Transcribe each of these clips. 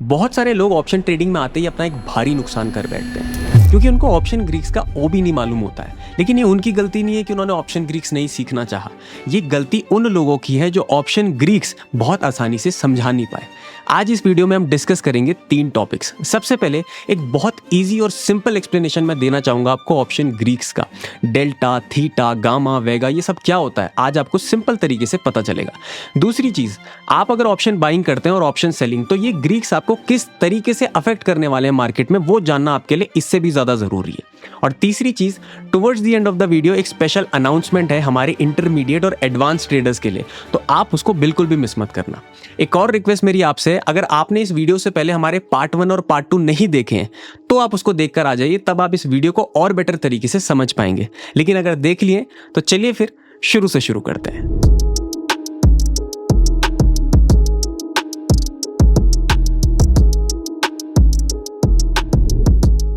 बहुत सारे लोग ऑप्शन ट्रेडिंग में आते ही अपना एक भारी नुकसान कर बैठते हैं क्योंकि उनको ऑप्शन ग्रीक्स का ओ भी नहीं मालूम होता है। लेकिन ये उनकी गलती नहीं है कि उन्होंने ऑप्शन ग्रीक्स नहीं सीखना चाहा। ये गलती उन लोगों की है जो ऑप्शन ग्रीक्स बहुत आसानी से समझा नहीं पाए। आज इस वीडियो में हम डिस्कस करेंगे 3 टॉपिक्स। सबसे पहले एक बहुत इजी और सिंपल एक्सप्लेनेशन मैं देना चाहूंगा आपको ऑप्शन ग्रीक्स का। डेल्टा, थीटा, गामा, वेगा, ये सब क्या होता है आज आपको सिंपल तरीके से पता चलेगा। दूसरी चीज, आप अगर ऑप्शन बाइंग करते हैं और ऑप्शन सेलिंग, तो ये ग्रीक्स आपको किस तरीके से अफेक्ट करने वाले हैं मार्केट में, वो जानना आपके लिए इससे भी ज्यादा जरूरी है। और तीसरी चीज, towards the end of the video एक स्पेशल अनाउंसमेंट है हमारे इंटरमीडिएट और एडवांस ट्रेडर्स के लिए, तो आप उसको बिल्कुल भी मिस मत करना। एक और रिक्वेस्ट मेरी आपसे, अगर आपने इस वीडियो से पहले हमारे पार्ट 1 और पार्ट 2 नहीं देखे हैं तो आप उसको देखकर आ जाइए, तब आप इस वीडियो को और बेटर तरीके से समझ पाएंगे। लेकिन अगर देख लिए तो चलिए फिर शुरू से शुरू करते हैं।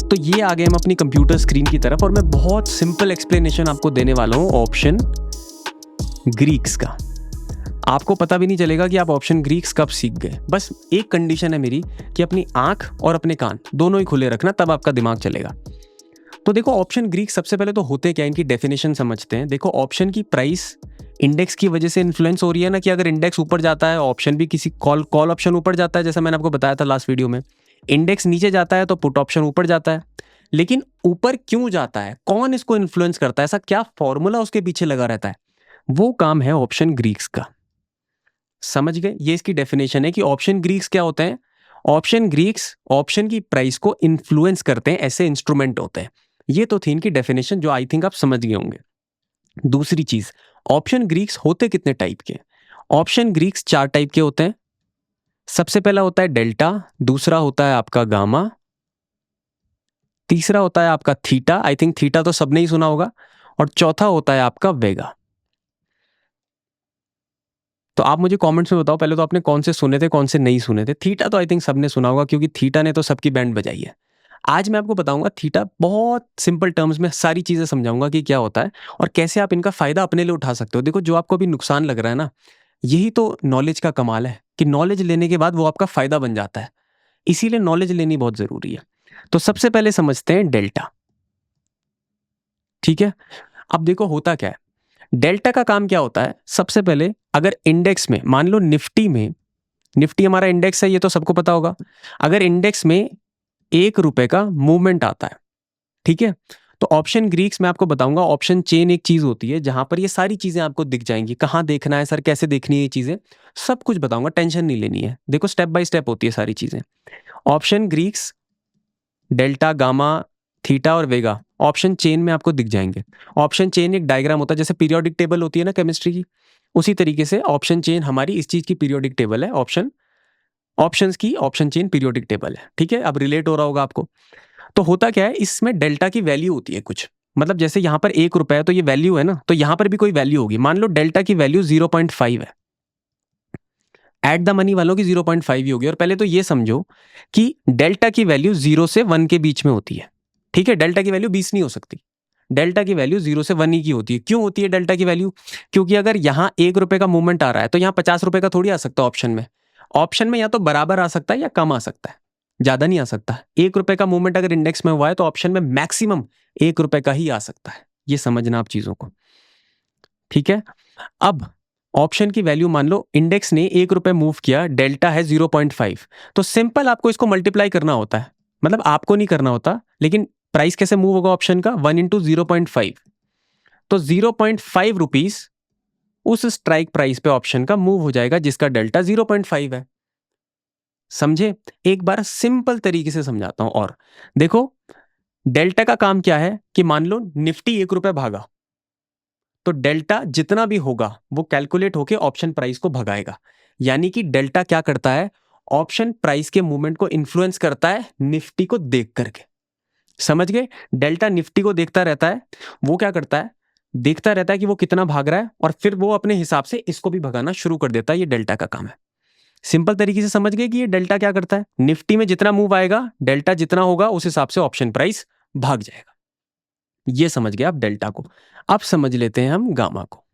तो ये आ गए हम अपनी कंप्यूटर स्क्रीन की तरफ और मैं बहुत सिंपल एक्सप्लेनेशन आपको देने वाला हूं ऑप्शन ग्रीक्स का। आपको पता भी नहीं चलेगा कि आप ऑप्शन ग्रीक्स कब सीख गए। बस एक कंडीशन है मेरी कि अपनी आंख और अपने कान दोनों ही खुले रखना, तब आपका दिमाग चलेगा। तो देखो ऑप्शन ग्रीक्स सबसे पहले तो होते क्या, इनकी डेफिनेशन समझते हैं। देखो ऑप्शन की प्राइस इंडेक्स की वजह से इन्फ्लुएंस हो रही है ना, कि अगर इंडेक्स ऊपर जाता है ऑप्शन भी, किसी कॉल ऑप्शन ऊपर जाता है, जैसा मैंने आपको बताया था लास्ट वीडियो में। इंडेक्स नीचे जाता है तो पुट ऑप्शन ऊपर जाता है। लेकिन ऊपर क्यों जाता है, कौन इसको इन्फ्लुएंस करता है, ऐसा क्या फॉर्मूला उसके पीछे लगा रहता है, वो काम है ऑप्शन ग्रीक्स का। समझ गए? ये इसकी डेफिनेशन है कि ऑप्शन ग्रीक्स क्या होते हैं। ऑप्शन ग्रीक्स ऑप्शन की प्राइस को इन्फ्लुएंस करते हैं, ऐसे इंस्ट्रूमेंट होते हैं। ये तो थी इनकी डेफिनेशन, जो आई थिंक आप समझ गए होंगे। दूसरी चीज, ऑप्शन ग्रीक्स होते कितने टाइप के? ऑप्शन ग्रीक्स 4 टाइप के होते हैं। सबसे पहला होता है डेल्टा, दूसरा होता है आपका गामा, तीसरा होता है आपका थीटा, आई थिंक थीटा तो सबने ही सुना होगा, और चौथा होता है आपका वेगा। तो आप मुझे कमेंट्स में बताओ पहले तो आपने कौन से सुने थे, कौन से नहीं सुने थे। थीटा तो आई थिंक सबने सुना होगा क्योंकि थीटा ने तो सबकी बैंड बजाई है। आज मैं आपको बताऊंगा थीटा, बहुत सिंपल टर्म्स में सारी चीजें समझाऊंगा कि क्या होता है और कैसे आप इनका फायदा अपने लिए उठा सकते हो। देखो जो आपको अभी नुकसान लग रहा है ना, यही तो नॉलेज का कमाल है कि नॉलेज लेने के बाद वो आपका फायदा बन जाता है। इसीलिए नॉलेज लेनी बहुत जरूरी है। तो सबसे पहले समझते हैं डेल्टा। ठीक है, अब देखो होता क्या है। डेल्टा का काम क्या होता है, सबसे पहले अगर इंडेक्स में, मान लो निफ्टी हमारा इंडेक्स है, ये तो सबको पता होगा। अगर इंडेक्स में ₹1 का मूवमेंट आता है, ठीक है, तो ऑप्शन ग्रीक्स में आपको बताऊंगा, ऑप्शन चेन एक चीज होती है जहां पर ये सारी चीजें आपको दिख जाएंगी। कहां देखना है सर, कैसे देखनी है, ये चीजें सब कुछ बताऊंगा, टेंशन नहीं लेनी है। देखो स्टेप बाय स्टेप होती है सारी चीजें। Option Greeks, delta, gamma, theta और वेगा ऑप्शन चेन में आपको दिख जाएंगे। ऑप्शन चेन एक डायग्राम होता है, जैसे पीरियोडिक टेबल होती है ना केमिस्ट्री की, उसी तरीके से ऑप्शन चेन हमारी इस चीज की पीरियोडिक टेबल है। ऑप्शंस की ऑप्शन चेन पीरियोडिक टेबल है। ठीक है, अब रिलेट हो रहा होगा आपको। तो होता क्या है, इसमें डेल्टा की वैल्यू होती है कुछ, मतलब जैसे यहां पर ₹1 है तो ये वैल्यू है ना, तो यहां पर भी कोई वैल्यू होगी। मान लो डेल्टा की वैल्यू 0.5 है, एट द मनी वालों की 0.5 ही होगी। और पहले तो ये समझो कि डेल्टा की वैल्यू 0 से 1 के बीच में होती है। ठीक है, डेल्टा की वैल्यू 20 नहीं हो सकती, डेल्टा की वैल्यू 0 से 1 ही की होती है। क्यों होती है डेल्टा की वैल्यू? क्योंकि अगर यहाँ ₹1 का मूवमेंट आ रहा है तो यहाँ ₹50 का थोड़ी आ सकता है ऑप्शन में। ऑप्शन में या तो बराबर आ सकता है या कम आ सकता है, ज्यादा नहीं आ सकता। ₹1 का मूवमेंट अगर इंडेक्स में हुआ है तो ऑप्शन में मैक्सिमम ₹1 का ही आ सकता है। ये समझना आप चीजों को। ठीक है, अब ऑप्शन की वैल्यू, मान लो इंडेक्स ने ₹1 मूव किया, डेल्टा है 0.5, तो सिंपल आपको इसको मल्टीप्लाई करना होता है। मतलब आपको नहीं करना होता, लेकिन प्राइस कैसे मूव होगा ऑप्शन का, 1 इंटू 0.5, तो 0.5 रुपीज उस स्ट्राइक प्राइस पे ऑप्शन का मूव हो जाएगा जिसका डेल्टा 0.5 है। समझे? एक बार सिंपल तरीके से समझाता हूं। और देखो डेल्टा का काम क्या है कि मान लो निफ्टी ₹1 भागा, तो डेल्टा जितना भी होगा वो कैलकुलेट होके ऑप्शन प्राइस को भगाएगा। यानी कि डेल्टा क्या करता है, ऑप्शन प्राइस के मूवमेंट को इन्फ्लुएंस करता है निफ्टी को देख करके। समझ गए? डेल्टा निफ्टी को देखता रहता है, वो क्या करता है, देखता रहता है कि वो कितना भाग रहा है, और फिर वो अपने हिसाब से इसको भी भगाना शुरू कर देता है। ये डेल्टा का काम है। सिंपल तरीके से समझ गए कि ये डेल्टा क्या करता है, निफ्टी में जितना मूव आएगा, डेल्टा जितना होगा उस हिसाब से ऑप्शन प्राइस भाग जाएगा। ये समझ गए आप डेल्टा को। अब समझ लेते हैं हम गामा को।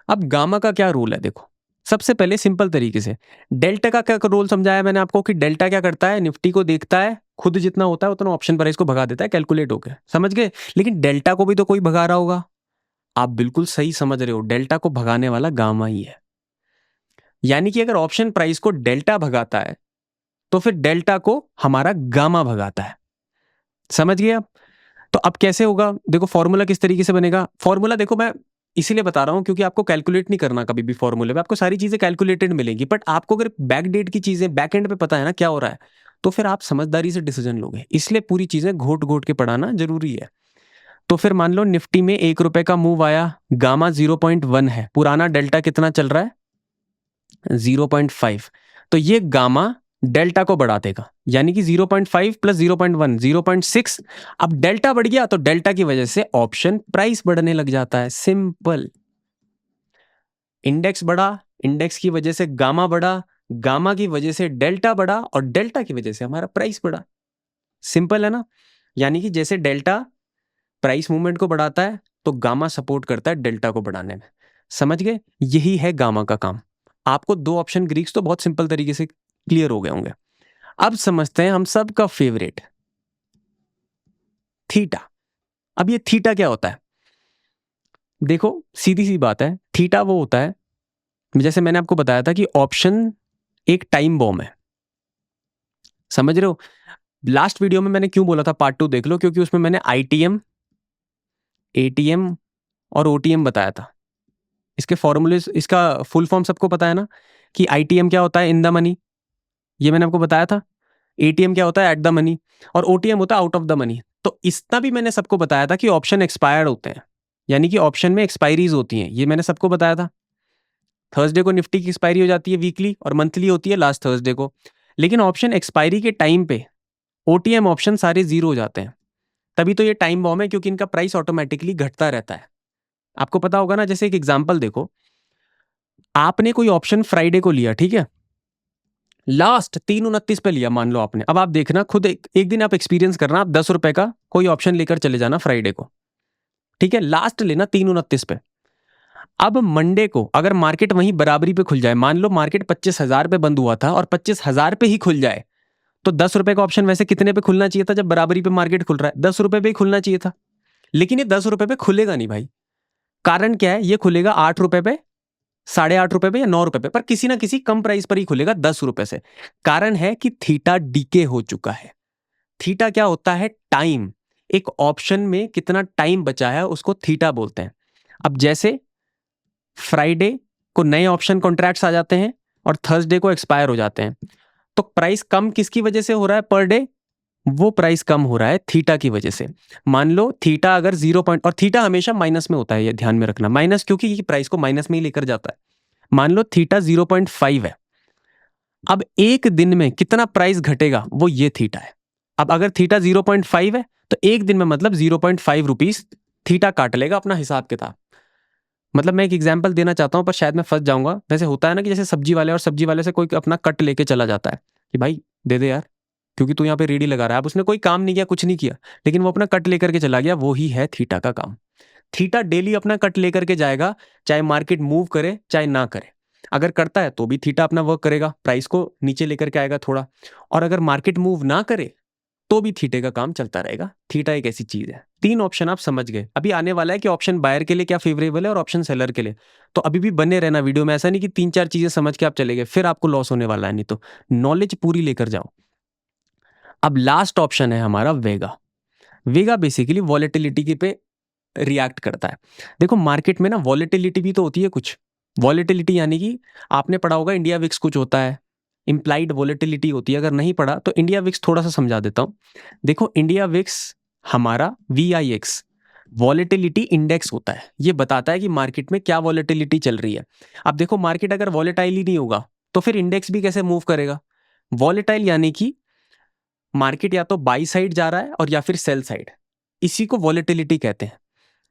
अब गामा का क्या रूल है, देखो सबसे पहले सिंपल तरीके से डेल्टा का क्या रोल समझाया मैंने आपको कि डेल्टा क्या करता है, निफ्टी को देखता है, खुद जितना होता है उतना ऑप्शन प्राइस को भगा देता है, कैलकुलेट होकर, समझ गए। लेकिन डेल्टा को भी तो कोई भगा रहा होगा। आप बिल्कुल सही समझ रहे हो, डेल्टा को भगाने वाला गामा ही है। यानी कि अगर ऑप्शन प्राइस को डेल्टा भगाता है तो फिर डेल्टा को हमारा गामा भगाता है। समझ गए आप? तो अब कैसे होगा, देखो फॉर्मूला किस तरीके से बनेगा। फॉर्मूला देखो मैं इसीलिए बता रहा हूं क्योंकि आपको कैलकुलेट नहीं करना कभी भी फॉर्मूले में, आपको सारी चीजें कैलकुलेटेड मिलेंगी। बट आपको अगर बैक डेट की चीजें बैक एंड पे पता है ना क्या हो रहा है, तो फिर आप समझदारी से डिसीजन लोगे। इसलिए पूरी चीजें घोट घोट के पढ़ाना जरूरी है। तो फिर मान लो निफ्टी में 1 रुपए का मूव आया, गामा 0.1 है, पुराना डेल्टा कितना चल रहा है 0.5, तो ये गामा डेल्टा को बढ़ा देगा, यानी कि 0.5 प्लस 0.1 0.6। अब डेल्टा बढ़ गया तो डेल्टा की वजह से ऑप्शन प्राइस बढ़ने लग जाता है, सिंपल। इंडेक्स बढ़ा, इंडेक्स की वजह से गामा बढ़ा, गामा की वजह से डेल्टा बढ़ा, और डेल्टा की वजह से हमारा प्राइस बढ़ा। सिंपल है ना। यानी कि जैसे डेल्टा प्राइस मूवमेंट को बढ़ाता है तो गामा सपोर्ट करता है डेल्टा को बढ़ाने में। समझ गए? यही है गामा का काम। आपको 2 ऑप्शन ग्रीक्स तो बहुत सिंपल तरीके से क्लियर हो गए होंगे। अब समझते हैं हम सबका फेवरेट थीटा। अब ये थीटा क्या होता है? देखो सीधी सी बात है, थीटा वो होता है, जैसे मैंने आपको बताया था कि ऑप्शन एक टाइम बॉम्ब है। समझ रहे हो? लास्ट वीडियो में मैंने क्यों बोला था पार्ट 2 देख लो, क्योंकि उसमें मैंने आईटीएम, एटीएम और ओटीएम बताया था। इसके फॉर्मूले, इसका फुल फॉर्म सबको पता है ना, कि आईटीएम क्या होता है, इन द मनी, ये मैंने आपको बताया था। एटीएम क्या होता है, एट द मनी, और ओटीएम होता है आउट ऑफ द मनी। तो इतना भी मैंने सबको बताया था कि ऑप्शन एक्सपायर्ड होते हैं, यानी कि ऑप्शन में एक्सपायरीज होती हैं, ये मैंने सबको बताया था। थर्सडे को निफ्टी की एक्सपायरी हो जाती है वीकली, और मंथली होती है लास्ट थर्सडे को। लेकिन ऑप्शन एक्सपायरी के टाइम पे ओटीएम ऑप्शन सारे जीरो हो जाते हैं। तभी तो ये टाइम बॉम्ब है, क्योंकि इनका प्राइस ऑटोमेटिकली घटता रहता है। आपको पता होगा ना, जैसे एक एग्जांपल देखो, आपने कोई ऑप्शन फ्राइडे को लिया, ठीक है, लास्ट 3:29 पे लिया मान लो आपने। अब आप देखना खुद, एक दिन आप एक्सपीरियंस करना, आप 10 रुपए का कोई ऑप्शन लेकर चले जाना फ्राइडे को, ठीक है, लास्ट लेना 3:29 पे। अब मंडे को अगर मार्केट वहीं बराबरी पे खुल जाए, मान लो मार्केट 25,000 पे बंद हुआ था और 25,000 पे ही खुल जाए, तो 10 रुपए का ऑप्शन वैसे कितने पे खुलना चाहिए था? जब बराबरी पे मार्केट खुल रहा है 10 रुपए पे ही खुलना चाहिए था। लेकिन ये 10 रुपए पे खुलेगा नहीं भाई। कारण क्या है? ये खुलेगा 8 रुपए पे, 8.5 रुपए पे या 9 रुपए पे, पर किसी ना किसी कम प्राइस पर ही खुलेगा 10 रुपए से। कारण है कि थीटा डीके हो चुका है। थीटा क्या होता है? टाइम। एक ऑप्शन में कितना टाइम बचा है उसको थीटा बोलते हैं। अब जैसे फ्राइडे को नए ऑप्शन कॉन्ट्रैक्ट्स आ जाते हैं और थर्सडे को एक्सपायर हो जाते हैं, तो प्राइस कम किसकी वजह से हो रहा है पर डे? वो प्राइस कम हो रहा है थीटा की वजह से। मान लो थीटा अगर 0 पॉइंट, और थीटा हमेशा माइनस में होता है, ये ध्यान में रखना, माइनस, क्योंकि ये प्राइस को माइनस में ही लेकर जाता है। मान लो थीटा 0.5 है, अब एक दिन में कितना प्राइस घटेगा वो ये थीटा है। अब अगर थीटा 0.5 है तो एक दिन में मतलब 0.5 रुपीज थीटा काट लेगा अपना हिसाब किताब। मतलब मैं एक एग्जांपल देना चाहता हूं पर शायद मैं फंस जाऊंगा। वैसे होता है ना कि जैसे सब्जी वाले और सब्जी वाले से कोई अपना कट लेके चला जाता है कि भाई दे दे यार, क्योंकि तू यहाँ पे रेडी लगा रहा है। अब उसने कोई काम नहीं किया, कुछ नहीं किया, लेकिन वो अपना कट लेकर के चला गया। वो ही है थीटा का काम। थीटा डेली अपना कट लेकर के जाएगा, चाहे मार्केट मूव करे चाहे ना करे। अगर करता है तो भी थीटा अपना वर्क करेगा, प्राइस को नीचे लेकर के आएगा थोड़ा, और अगर मार्केट मूव ना करे तो भी थीटे का काम चलता रहेगा। थीटा एक ऐसी चीज है। 3 ऑप्शन आप समझ गए। अभी आने वाला है कि ऑप्शन बायर के लिए क्या फेवरेबल है और ऑप्शन सेलर के लिए, तो अभी भी बने रहना वीडियो में। ऐसा नहीं कि 3-4 चीजें समझ के आप चले गए फिर आपको लॉस होने वाला है, नहीं तो नॉलेज पूरी लेकर जाओ। अब लास्ट ऑप्शन है हमारा वेगा। वेगा बेसिकली वॉलेटिलिटी के पे रिएक्ट करता है। देखो मार्केट में ना वॉलेटिलिटी भी तो होती है कुछ। वॉलेटिलिटी यानी कि आपने पढ़ा होगा इंडिया विक्स कुछ होता है, इंप्लाइड वॉलेटिलिटी होती है। अगर नहीं पढ़ा तो इंडिया विक्स थोड़ा सा समझा देता हूं। देखो इंडिया विक्स हमारा VIX वॉलेटिलिटी इंडेक्स होता है। ये बताता है कि मार्केट में क्या वॉलेटिलिटी चल रही है। अब देखो मार्केट अगर वॉलेटाइल ही नहीं होगा तो फिर इंडेक्स भी कैसे मूव करेगा? वॉलेटाइल यानी कि मार्केट या तो बाई साइड जा रहा है और या फिर सेल साइड, इसी को वॉलेटिलिटी कहते हैं।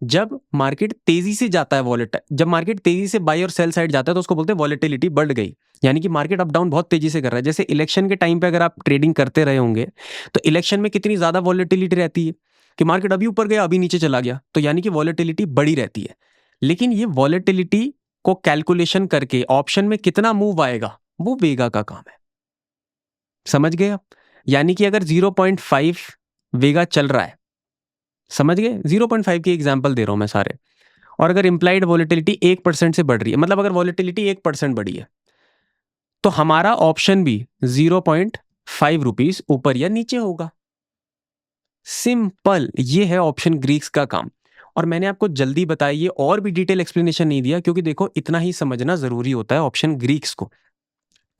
जब मार्केट तेजी से जाता है जब मार्केट तेजी से बाई और सेल साइड जाता है तो उसको बोलते हैं वॉलेटिलिटी बढ़ गई, यानी कि मार्केट अप डाउन बहुत तेजी से कर रहा है। जैसे इलेक्शन के टाइम पे अगर आप ट्रेडिंग करते रहे होंगे तो इलेक्शन में कितनी ज्यादा वॉलेटिलिटी रहती है कि मार्केट अभी ऊपर गया अभी नीचे चला गया, तो यानी कि वॉलेटिलिटी बड़ी रहती है। लेकिन ये वॉलेटिलिटी को कैलकुलेशन करके ऑप्शन में कितना मूव आएगा वो वेगा का काम है। समझ गए आप? यानी कि अगर 0.5 वेगा चल रहा है, समझ गए, 0.5 की एग्जांपल दे रहा हूं मैं सारे, और अगर इंप्लाइड वॉलेटिलिटी 1% से बढ़ रही है, मतलब अगर वॉलेटिलिटी 1% बढ़ी है तो हमारा ऑप्शन भी 0.5 रुपीज ऊपर या नीचे होगा। सिंपल, ये है ऑप्शन ग्रीक्स का काम। और मैंने आपको जल्दी बताया, ये और भी डिटेल एक्सप्लेनेशन नहीं दिया क्योंकि देखो इतना ही समझना जरूरी होता है ऑप्शन ग्रीक्स को।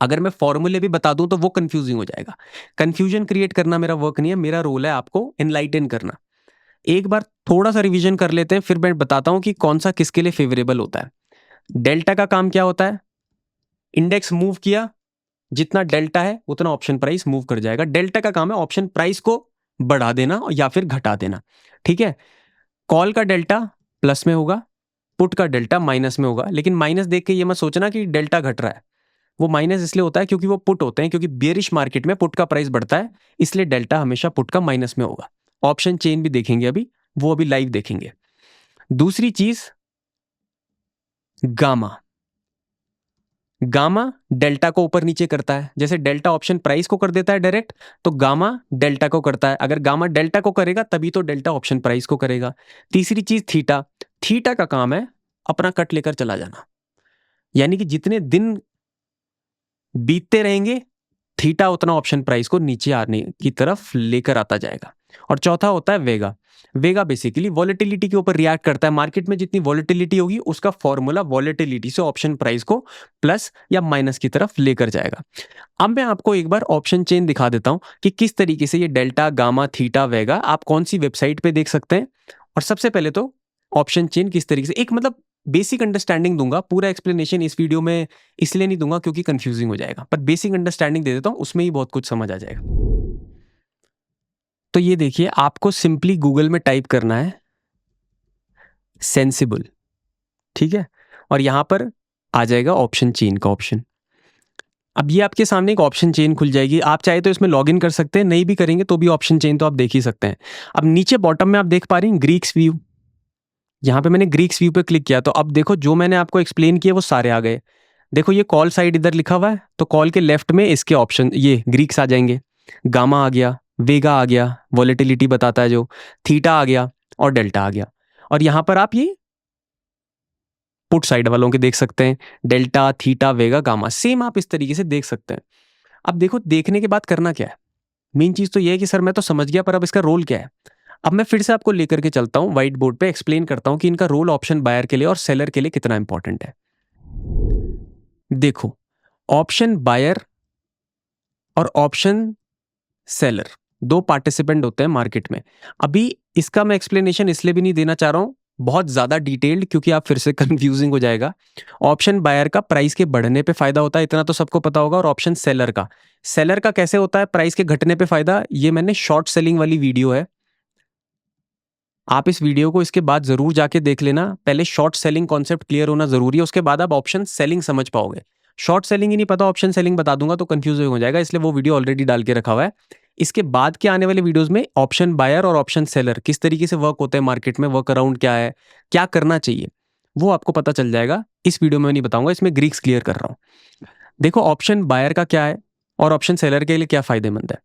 अगर मैं फॉर्मूले भी बता दूं तो वो कंफ्यूजिंग हो जाएगा। कंफ्यूजन क्रिएट करना मेरा वर्क नहीं है, मेरा रोल है आपको एनलाइटन करना। एक बार थोड़ा सा रिवीजन कर लेते हैं, फिर मैं बताता हूं कि कौन सा किसके लिए फेवरेबल होता है। डेल्टा का काम क्या होता है? इंडेक्स मूव किया, जितना डेल्टा है उतना ऑप्शन प्राइस मूव कर जाएगा। डेल्टा का काम है ऑप्शन प्राइस को बढ़ा देना या फिर घटा देना, ठीक है। कॉल का डेल्टा प्लस में होगा, पुट का डेल्टा माइनस में होगा। लेकिन माइनस देख के ये मत सोचना कि डेल्टा घट रहा है, वो माइनस इसलिए होता है क्योंकि वो पुट होते हैं, क्योंकि बेरिश मार्केट में पुट का प्राइस बढ़ता है, इसलिए डेल्टा हमेशा पुट का माइनस में होगा। ऑप्शन चेन भी देखेंगे अभी, वो अभी लाइव देखेंगे। दूसरी चीज गामा। गामा डेल्टा को ऊपर नीचे करता है, जैसे डेल्टा ऑप्शन प्राइस को कर देता है डायरेक्ट, तो गामा डेल्टा को करता है। अगर गामा डेल्टा को करेगा तभी तो डेल्टा ऑप्शन प्राइस को करेगा। तीसरी चीज थीटा। थीटा का काम है अपना कट लेकर चला जाना, यानी कि जितने दिन बीतते रहेंगे थीटा उतना ऑप्शन प्राइस को नीचे आने की तरफ लेकर आता जाएगा। और चौथा होता है वेगा। वेगा बेसिकली वॉलेटिलिटी के ऊपर रिएक्ट करता है। मार्केट में जितनी वॉलेटिलिटी होगी उसका फॉर्मूला वॉलेटिलिटी से ऑप्शन प्राइस को प्लस या माइनस की तरफ लेकर जाएगा। अब मैं आपको एक बार ऑप्शन चेन दिखा देता हूं कि किस तरीके से ये डेल्टा, गामा, थीटा, वेगा आप कौन सी वेबसाइट पे देख सकते हैं। और सबसे पहले तो ऑप्शन चेन किस तरीके से, एक मतलब बेसिक अंडरस्टैंडिंग दूंगा। पूरा एक्सप्लेनेशन इस वीडियो में इसलिए नहीं दूंगा क्योंकि कंफ्यूजिंग हो जाएगा, पर बेसिक अंडरस्टैंडिंग दे देता हूं, उसमें ही बहुत कुछ समझ आ जाएगा। तो ये देखिए, आपको सिंपली गूगल में टाइप करना है सेंसिबल, ठीक है, और यहां पर आ जाएगा ऑप्शन चेन का ऑप्शन। अब ये आपके सामने एक ऑप्शन चेन खुल जाएगी। आप चाहे तो इसमें लॉगिन कर सकते हैं, नहीं भी करेंगे तो भी ऑप्शन चेन तो आप देख ही सकते हैं। अब नीचे बॉटम में आप देख पा रही हैं ग्रीक्स व्यू। यहां पे मैंने ग्रीक्स व्यू पे क्लिक किया तो अब देखो जो मैंने आपको एक्सप्लेन किया वो सारे आ गए। देखो ये कॉल साइड इधर लिखा हुआ है, तो कॉल के लेफ्ट में इसके ऑप्शन ये ग्रीक्स आ जाएंगे। गामा आ गया, वेगा आ गया, वॉलेटिलिटी बताता है जो, थीटा आ गया और डेल्टा आ गया। और यहां पर आप ये पुट साइड वालों के देख सकते हैं, डेल्टा, थीटा, वेगा, गामा, सेम आप इस तरीके से देख सकते हैं। अब देखो देखने के बाद करना क्या है, मेन चीज तो ये है कि सर मैं तो समझ गया पर अब इसका रोल क्या है। अब मैं फिर से आपको लेकर के चलता हूं व्हाइट बोर्ड पे, एक्सप्लेन करता हूं कि इनका रोल ऑप्शन बायर के लिए और सेलर के लिए कितना इंपॉर्टेंट है। देखो, ऑप्शन बायर और ऑप्शन सेलर दो पार्टिसिपेंट होते हैं मार्केट में। अभी इसका मैं एक्सप्लेनेशन इसलिए भी नहीं देना चाह रहा हूं बहुत ज्यादा डिटेल्ड, क्योंकि आप फिर से कंफ्यूजिंग हो जाएगा। ऑप्शन बायर का प्राइस के बढ़ने पे फायदा होता है, इतना तो सबको पता होगा। और ऑप्शन सेलर का कैसे होता है प्राइस के घटने पे फायदा, ये मैंने शॉर्ट सेलिंग वाली वीडियो है, आप इस वीडियो को इसके बाद जरूर जाके देख लेना। पहले शॉर्ट सेलिंग कॉन्सेप्ट क्लियर होना जरूरी है, उसके बाद आप ऑप्शन सेलिंग समझ पाओगे। शॉर्ट सेलिंग ही नहीं पता, ऑप्शन सेलिंग बता दूंगा तो कंफ्यूज हो जाएगा, इसलिए वो वीडियो ऑलरेडी डाल के रखा हुआ है। इसके बाद के आने वाले वीडियोस में ऑप्शन बायर और ऑप्शन सेलर किस तरीके से वर्क होते हैं मार्केट में, वर्क अराउंड क्या है, क्या करना चाहिए, वो आपको पता चल जाएगा। इस वीडियो में नहीं बताऊंगा, इसमें ग्रीक्स क्लियर कर रहा हूं। देखो ऑप्शन बायर का क्या है और ऑप्शन सेलर के लिए क्या फायदेमंद है।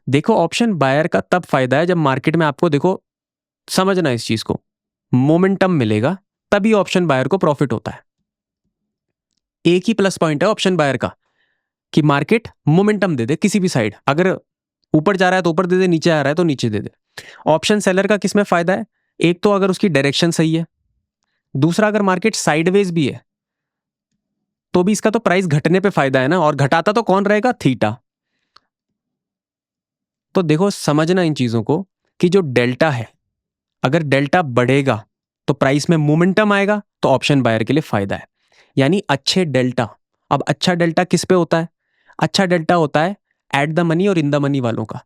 देखो ऑप्शन बायर का तब फायदा है जब मार्केट में आपको, देखो समझना इस चीज को, मोमेंटम मिलेगा तभी ऑप्शन बायर को प्रॉफिट होता है। एक ही प्लस पॉइंट है ऑप्शन बायर का कि मार्केट मोमेंटम दे दे किसी भी साइड, अगर ऊपर जा रहा है तो ऊपर दे दे, नीचे आ रहा है तो नीचे दे दे। ऑप्शन सेलर का किसमें फायदा है, एक तो अगर उसकी डायरेक्शन सही है, दूसरा अगर मार्केट साइडवेज भी है तो भी इसका तो प्राइस घटने पे फायदा है ना, और घटाता तो कौन रहेगा, थीटा। तो देखो समझना इन चीजों को कि जो डेल्टा है, अगर डेल्टा बढ़ेगा तो प्राइस में मोमेंटम आएगा तो ऑप्शन बायर के लिए फायदा है, यानी अच्छे डेल्टा। अब अच्छा डेल्टा किस पे होता है, अच्छा डेल्टा होता है एट द मनी और इन द मनी वालों का।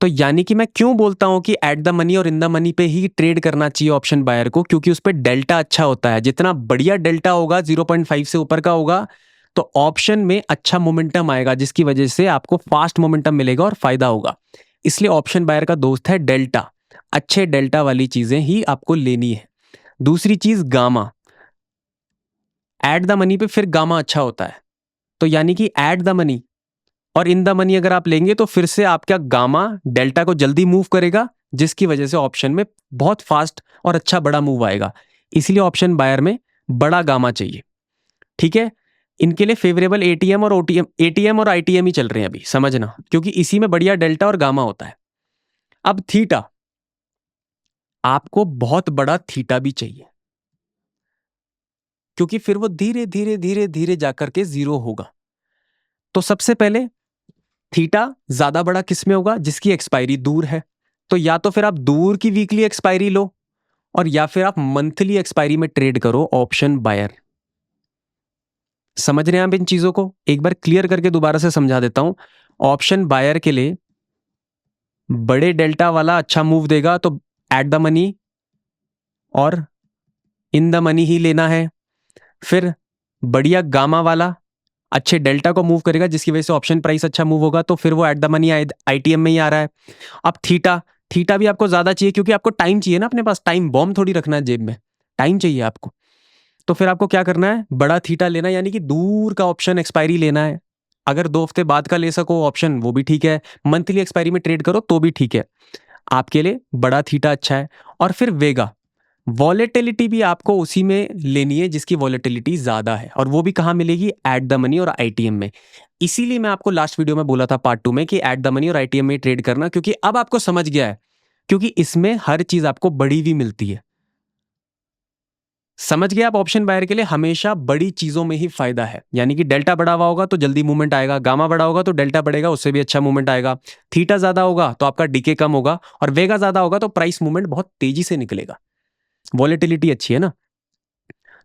तो यानी कि मैं क्यों बोलता हूं कि एट द मनी और इन द मनी पे ही ट्रेड करना चाहिए ऑप्शन बायर को, क्योंकि उस पे डेल्टा अच्छा होता है। जितना बढ़िया डेल्टा होगा 0.5 से ऊपर का होगा तो ऑप्शन में अच्छा मोमेंटम आएगा, जिसकी वजह से आपको फास्ट मोमेंटम मिलेगा और फायदा होगा। इसलिए ऑप्शन बायर का दोस्त है डेल्टा, अच्छे डेल्टा वाली चीजें ही आपको लेनी है। दूसरी चीज गामा। एट द मनी पे फिर गामा अच्छा होता है। तो यानी कि एट द मनी और इन द मनी अगर आप लेंगे तो फिर से आपका गामा डेल्टा को जल्दी मूव करेगा, जिसकी वजह से ऑप्शन में बहुत फास्ट और अच्छा बड़ा मूव आएगा। इसलिए ऑप्शन बायर में बड़ा गामा चाहिए। ठीक है, इनके लिए फेवरेबल एटीएम और ओटीएम, एटीएम और आईटीएम ही चल रहे हैं अभी, समझना, क्योंकि इसी में बढ़िया डेल्टा और गामा होता है। अब थीटा, आपको बहुत बड़ा थीटा भी चाहिए, क्योंकि फिर वो धीरे धीरे धीरे धीरे जाकर के जीरो होगा। तो सबसे पहले थीटा ज्यादा बड़ा किस में होगा? जिसकी एक्सपायरी दूर है। तो या तो फिर आप दूर की वीकली एक्सपायरी लो, और या फिर आप मंथली एक्सपायरी में ट्रेड करो ऑप्शन बायर। समझ रहे हैं आप इन चीजों को? एक बार क्लियर करके दोबारा से समझा देता हूं। ऑप्शन बायर के लिए बड़े डेल्टा वाला अच्छा मूव देगा तो एट द मनी और इन द मनी ही लेना है। फिर बढ़िया गामा वाला अच्छे डेल्टा को मूव करेगा, जिसकी वजह से ऑप्शन प्राइस अच्छा मूव होगा, तो फिर वो एट द मनी आईटीएम में ही आ रहा है। अब थीटा, थीटा भी आपको ज्यादा चाहिए, क्योंकि आपको टाइम चाहिए ना अपने पास, टाइम बॉम्ब थोड़ी रखना है जेब में, टाइम चाहिए आपको। तो फिर आपको क्या करना है? बड़ा थीटा लेना है, यानी कि दूर का ऑप्शन एक्सपायरी लेना है। अगर 2 हफ्ते बाद का ले सको ऑप्शन वो भी ठीक है, मंथली एक्सपायरी में ट्रेड करो तो भी ठीक है, आपके लिए बड़ा थीटा अच्छा है। और फिर वेगा, वॉलेटिलिटी भी आपको उसी में लेनी है जिसकी वॉलेटिलिटी ज्यादा है, और वो भी कहां मिलेगी? एट द मनी और आईटीएम में। इसीलिए मैं आपको लास्ट वीडियो में बोला था पार्ट 2 में कि एट द मनी और आईटीएम में ट्रेड करना, क्योंकि अब आपको समझ गया है, क्योंकि इसमें हर चीज आपको बड़ी भी मिलती है। समझ गए आप? ऑप्शन बायर के लिए हमेशा बड़ी चीजों में ही फायदा है, यानी कि डेल्टा बढ़ा हुआ होगा तो जल्दी मूवमेंट आएगा, गामा बढ़ा होगा तो डेल्टा बढ़ेगा, उससे भी अच्छा मूवमेंट आएगा, थीटा ज्यादा होगा तो आपका डीके कम होगा, और वेगा ज्यादा होगा तो प्राइस मूवमेंट बहुत तेजी से निकलेगा, वॉलेटिलिटी अच्छी है ना।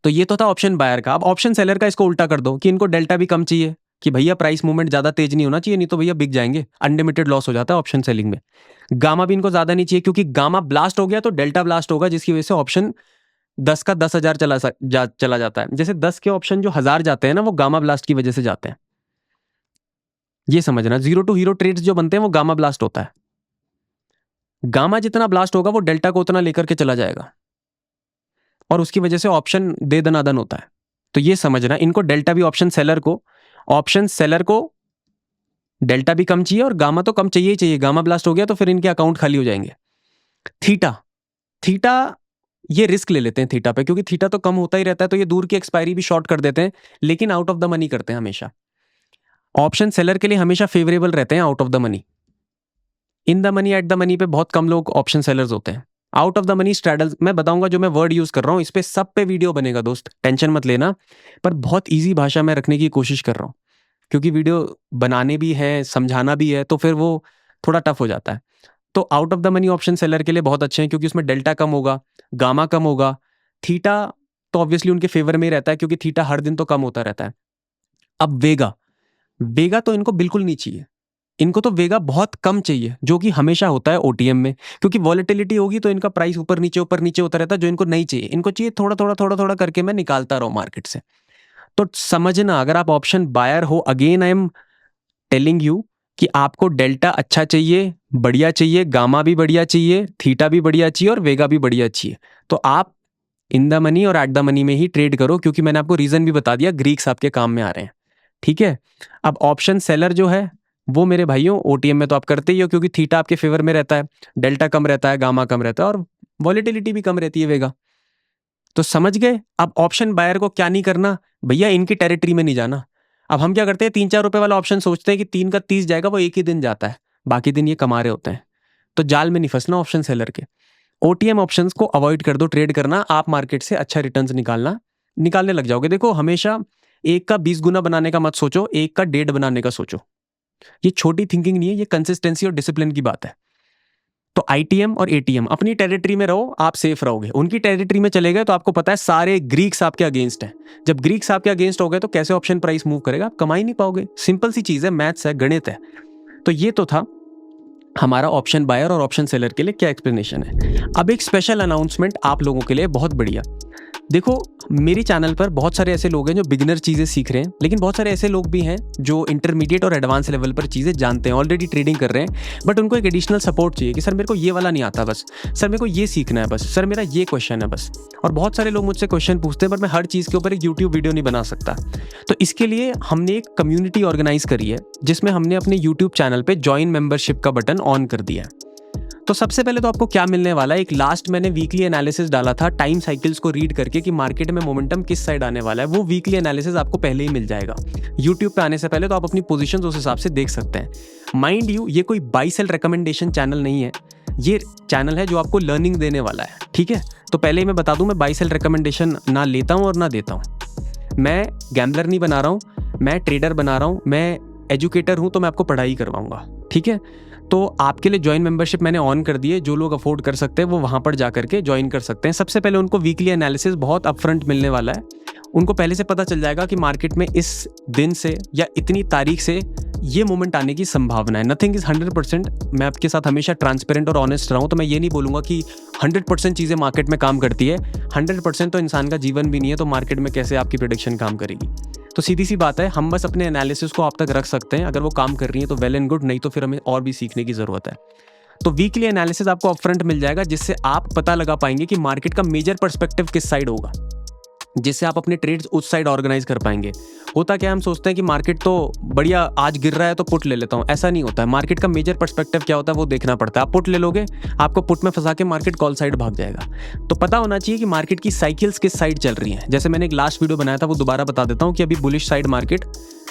तो ये तो था ऑप्शन बायर का। अब ऑप्शन सेलर का इसको उल्टा कर दो कि इनको डेल्टा भी कम चाहिए, कि भैया प्राइस मूवमेंट ज्यादा तेज नहीं होना चाहिए, नहीं तो भैया बिक जाएंगे, अनलिमिटेड लॉस हो जाता है ऑप्शन सेलिंग में। गामा भी इनको ज्यादा नहीं चाहिए, क्योंकि गामा ब्लास्ट हो गया तो डेल्टा ब्लास्ट होगा, जिसकी वजह से ऑप्शन 10 का 10,000 चला जाता है। जैसे 10 के ऑप्शन जो 1000 जाते हैं ना, वो गामा ब्लास्ट की वजह से जाते हैं। ये समझना, जीरो टू हीरो ट्रेड्स जो बनते हैं वो गामा ब्लास्ट होता है। गामा जितना ब्लास्ट होगा वो डेल्टा को उतना लेकर के चला जाएगा, और उसकी वजह से ऑप्शन दे दनादन होता है। तो ये समझना, इनको डेल्टा भी ऑप्शन सेलर को डेल्टा भी कम चाहिए और गामा तो कम चाहिए ही चाहिए। गामा ब्लास्ट हो गया तो फिर इनके अकाउंट खाली हो जाएंगे। थीटा ये रिस्क ले लेते हैं थीटा पे, क्योंकि थीटा तो कम होता ही रहता है, तो ये दूर की एक्सपायरी भी शॉर्ट कर देते हैं, लेकिन आउट ऑफ द मनी करते हैं हमेशा। ऑप्शन सेलर के लिए हमेशा फेवरेबल रहते हैं out of the money. In the money, at the money पे बहुत कम लोग ऑप्शन सेलर्स होते हैं। Out of the money straddles मैं बताऊंगा, जो मैं वर्ड यूज कर रहा हूं इस पे सब पे वीडियो बनेगा दोस्त, टेंशन मत लेना, पर बहुत ईजी भाषा में रखने की कोशिश कर रहा हूं, क्योंकि वीडियो बनाने भी है, समझाना भी है, तो फिर वो थोड़ा टफ हो जाता है। तो out of the money option seller के लिए बहुत अच्छे हैं, क्योंकि उसमें डेल्टा कम होगा, गामा कम होगा, थीटा तो ऑब्वियसली उनके फेवर में ही रहता है, क्योंकि थीटा हर दिन तो कम होता रहता है। अब वेगा तो इनको बिल्कुल नहीं चाहिए, इनको तो वेगा बहुत कम चाहिए, जो कि हमेशा होता है ओटीएम में, क्योंकि वॉलेटिलिटी होगी तो इनका प्राइस ऊपर नीचे होता रहता है, जो इनको नहीं चाहिए। इनको चाहिए थोड़ा करके मैं निकालता रहूं मार्केट से। तो समझना, अगर आप ऑप्शन बायर हो, again I am telling you कि आपको डेल्टा अच्छा चाहिए, बढ़िया चाहिए, गामा भी बढ़िया चाहिए, थीटा भी बढ़िया चाहिए, और वेगा भी बढ़िया चाहिए। तो आप इन द मनी और एट द मनी में ही ट्रेड करो, क्योंकि मैंने आपको रीजन भी बता दिया, ग्रीक्स आपके काम में आ रहे हैं। ठीक है, अब ऑप्शन सेलर जो है वो मेरे भाइयों ओटीएम में तो आप करते ही हो, क्योंकि थीटा आपके फेवर में रहता है, डेल्टा कम रहता है, गामा कम रहता है, और वॉलेटिलिटी भी कम रहती है वेगा। तो समझ गए? अब ऑप्शन बायर को क्या नहीं करना भैया, इनकी टेरिटरी में नहीं जाना। अब हम क्या करते हैं, 3-4 रुपए वाला ऑप्शन सोचते हैं कि 3 का 30 जाएगा, वो एक ही दिन जाता है, बाकी दिन ये कमा रहे होते हैं। तो जाल में नहीं फंसना ऑप्शन सेलर के। ओटीएम ऑप्शंस को अवॉइड कर दो ट्रेड करना, आप मार्केट से अच्छा रिटर्न्स निकालने लग जाओगे। देखो, हमेशा 1 का 20 गुना बनाने का मत सोचो, 1 का 1.5 बनाने का सोचो। ये छोटी थिंकिंग नहीं है, ये कंसिस्टेंसी और डिसिप्लिन की बात है। तो आईटीएम और एटीएम अपनी टेरिटरी में रहो, आप सेफ रहोगे। उनकी टेरिटरी में चले गए तो आपको पता है सारे ग्रीक्स आपके अगेंस्ट हैं। जब ग्रीक्स आपके अगेंस्ट हो गए तो कैसे ऑप्शन प्राइस मूव करेगा? आप कमा ही नहीं पाओगे। सिंपल सी चीज है, मैथ्स है, गणित है। तो ये तो था हमारा ऑप्शन बायर और ऑप्शन सेलर के लिए क्या एक्सप्लेनेशन है। अब एक स्पेशल अनाउंसमेंट आप लोगों के लिए, बहुत बढ़िया। देखो, मेरे चैनल पर बहुत सारे ऐसे लोग हैं जो बिगिनर चीज़ें सीख रहे हैं, लेकिन बहुत सारे ऐसे लोग भी हैं जो इंटरमीडिएट और एडवांस लेवल पर चीज़ें जानते हैं, ऑलरेडी ट्रेडिंग कर रहे हैं, बट उनको एक एडिशनल सपोर्ट चाहिए कि सर मेरे को ये वाला नहीं आता, बस सर मेरे को ये सीखना है, बस सर मेरा ये क्वेश्चन है बस। और बहुत सारे लोग मुझसे क्वेश्चन पूछते हैं, बट मैं हर चीज़ के ऊपर एक यूट्यूब वीडियो नहीं बना सकता। तो इसके लिए हमने एक कम्युनिटी ऑर्गेनाइज करी है, जिसमें हमने अपने यूट्यूब चैनल पर ज्वाइन मेंबरशिप का बटन ऑन कर दिया है। तो सबसे पहले तो आपको क्या मिलने वाला है, एक लास्ट मैंने वीकली एनालिसिस डाला था टाइम साइकिल्स को रीड करके कि मार्केट में मोमेंटम किस साइड आने वाला है, वो वीकली एनालिसिस आपको पहले ही मिल जाएगा यूट्यूब पे आने से पहले। तो आप अपनी पोजीशंस उस हिसाब से देख सकते हैं। माइंड यू, ये कोई बाई सेल रिकमेंडेशन चैनल नहीं है, ये चैनल है जो आपको लर्निंग देने वाला है, ठीक है। तो पहले ही मैं बता दूं, मैं बाई सेल रिकमेंडेशन ना लेता हूं और ना देता हूं। मैं गैम्बलर नहीं बना रहा हूं, मैं ट्रेडर बना रहा हूं, मैं एजुकेटर हूं, तो मैं आपको पढ़ाई करवाऊंगा, ठीक है। तो आपके लिए ज्वाइन मेंबरशिप मैंने ऑन कर दी है। जो लोग अफोर्ड कर सकते हैं वो वहाँ पर जा करके ज्वाइन कर सकते हैं। सबसे पहले उनको वीकली एनालिसिस बहुत अपफ्रंट मिलने वाला है। उनको पहले से पता चल जाएगा कि मार्केट में इस दिन से या इतनी तारीख से ये मोमेंट आने की संभावना है। Nothing is 100%। मैं आपके साथ हमेशा ट्रांसपेरेंट और ऑनेस्ट रहा हूँ, तो मैं ये नहीं बोलूँगा कि 100% चीज़ें मार्केट में काम करती है। 100% तो इंसान का जीवन भी नहीं है, तो मार्केट में कैसे आपकी प्रेडिक्शन काम करेगी। तो सीधी सी बात है, हम बस अपने एनालिसिस को आप तक रख सकते हैं। अगर वो काम कर रही है तो वेल एंड गुड, नहीं तो फिर हमें और भी सीखने की ज़रूरत है। तो वीकली एनालिसिस आपको अपफ्रंट मिल जाएगा, जिससे आप पता लगा पाएंगे कि मार्केट का मेजर पर्सपेक्टिव किस साइड होगा, जिससे आप अपने ट्रेड्स उस साइड ऑर्गेनाइज कर पाएंगे। होता क्या, हम सोचते हैं कि मार्केट तो बढ़िया आज गिर रहा है तो पुट ले लेता हूँ, ऐसा नहीं होता है। मार्केट का मेजर पर्सपेक्टिव क्या होता है वो देखना पड़ता है। आप पुट ले लोगे, आपको पुट में फंसा के मार्केट कॉल साइड भाग जाएगा। तो पता होना चाहिए कि मार्केट की साइकिल्स किस साइड चल रही हैं। जैसे मैंने एक लास्ट वीडियो बनाया था, वो दोबारा बता देता हूँ कि अभी बुलिश साइड मार्केट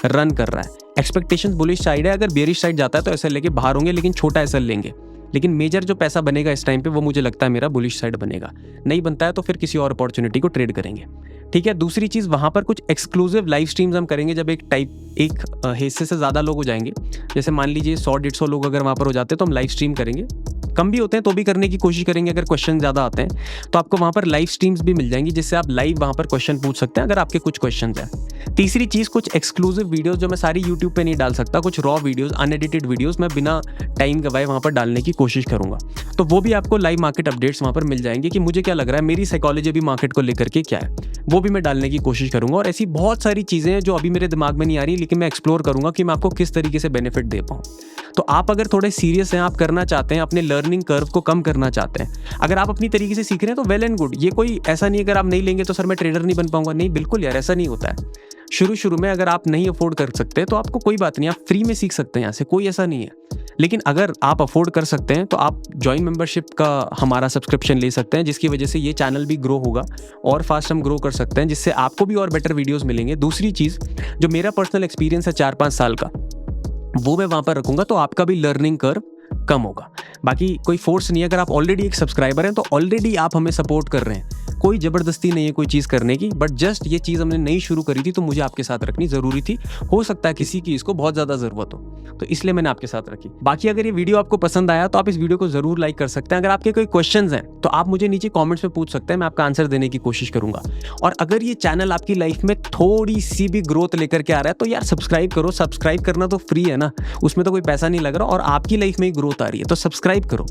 रन कर रहा है। एक्सपेक्टेशन बुलिश साइड है, अगर बेरिश साइड जाता है तो एसएल लेके बाहर होंगे, लेकिन छोटा एसएल लेंगे। लेकिन मेजर जो पैसा बनेगा इस टाइम पे वो मुझे लगता है मेरा बुलिश साइड बनेगा। नहीं बनता है तो फिर किसी और अपॉर्चुनिटी को ट्रेड करेंगे, ठीक है। दूसरी चीज़, वहाँ पर कुछ एक्सक्लूसिव लाइव स्ट्रीम्स हम करेंगे जब एक हिस्से से ज़्यादा लोग हो जाएंगे। जैसे मान लीजिए 100-150 लोग अगर वहाँ पर हो जाते हैं तो हम लाइव स्ट्रीम करेंगे। कम भी होते हैं तो भी करने की कोशिश करेंगे। अगर क्वेश्चन ज़्यादा आते हैं तो आपको वहाँ पर लाइव स्ट्रीम्स भी मिल जाएंगी, जिससे आप लाइव वहाँ पर क्वेश्चन पूछ सकते हैं अगर आपके कुछ क्वेश्चन हैं। तीसरी चीज़, कुछ एक्सक्लूसिव वीडियोस जो मैं सारी यूट्यूब पे नहीं डाल सकता, कुछ रॉ वीडियोस, अनएडिटेड वीडियोस मैं बिना टाइम गवाए वहाँ पर डालने की कोशिश करूँगा। तो वो भी आपको लाइव मार्केट अपडेट्स वहाँ पर मिल जाएंगे कि मुझे क्या लग रहा है, मेरी साइकोलॉजी अभी मार्केट को लेकर के क्या है, वो भी मैं डालने की कोशिश करूँगा। और ऐसी बहुत सारी चीज़ें हैं जो अभी मेरे दिमाग में नहीं आ रही, लेकिन मैं एक्सप्लोर करूँगा कि मैं आपको किस तरीके से बेनिफिट दे पाऊँ। तो आप अगर थोड़े सीरियस हैं, आप करना चाहते हैं, अपने लर्निंग कर्व को कम करना चाहते हैं, अगर आप अपनी तरीके से सीख रहे हैं तो वेल एंड गुड। ये कोई ऐसा नहीं अगर आप नहीं लेंगे तो सर मैं ट्रेडर नहीं बन पाऊंगा, नहीं, बिल्कुल यार, ऐसा नहीं होता है। शुरू में अगर आप नहीं अफोर्ड कर सकते तो आपको कोई बात नहीं, आप फ्री में सीख सकते हैं यहाँ से, कोई ऐसा नहीं है। लेकिन अगर आप अफोर्ड कर सकते हैं तो आप ज्वाइन मेंबरशिप का हमारा सब्सक्रिप्शन ले सकते हैं, जिसकी वजह से ये चैनल भी ग्रो होगा और फास्ट हम ग्रो कर सकते हैं, जिससे आपको भी और बेटर वीडियोस मिलेंगे। दूसरी चीज़, जो मेरा पर्सनल एक्सपीरियंस है 4-5 साल का, वो मैं वहाँ पर रखूँगा, तो आपका भी लर्निंग कर्व कम होगा। बाकी कोई फोर्स नहीं है। अगर आप ऑलरेडी एक सब्सक्राइबर हैं तो ऑलरेडी आप हमें सपोर्ट कर रहे हैं, कोई ज़बरदस्ती नहीं है कोई चीज़ करने की, बट जस्ट ये चीज़ हमने नई शुरू करी थी तो मुझे आपके साथ रखनी ज़रूरी थी। हो सकता है किसी की इसको बहुत ज़्यादा ज़रूरत हो, तो इसलिए मैंने आपके साथ रखी। बाकी अगर ये वीडियो आपको पसंद आया तो आप इस वीडियो को ज़रूर लाइक कर सकते हैं। अगर आपके कोई क्वेश्चंस हैं तो आप मुझे नीचे कमेंट्स में पूछ सकते हैं, मैं आपका आंसर देने की कोशिश करूंगा। और अगर ये चैनल आपकी लाइफ में थोड़ी सी भी ग्रोथ लेकर के आ रहा है तो यार सब्सक्राइब करो। सब्सक्राइब करना तो फ्री है ना, उसमें तो कोई पैसा नहीं लग रहा, और आपकी लाइफ में ही ग्रोथ आ रही है तो सब्सक्राइब करो।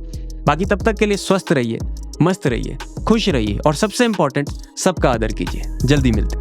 बाकी तब तक के लिए स्वस्थ रहिए, मस्त रहिए, खुश रहिए, और सबसे इंपॉर्टेंट, सबका आदर कीजिए। जल्दी मिलते हैं।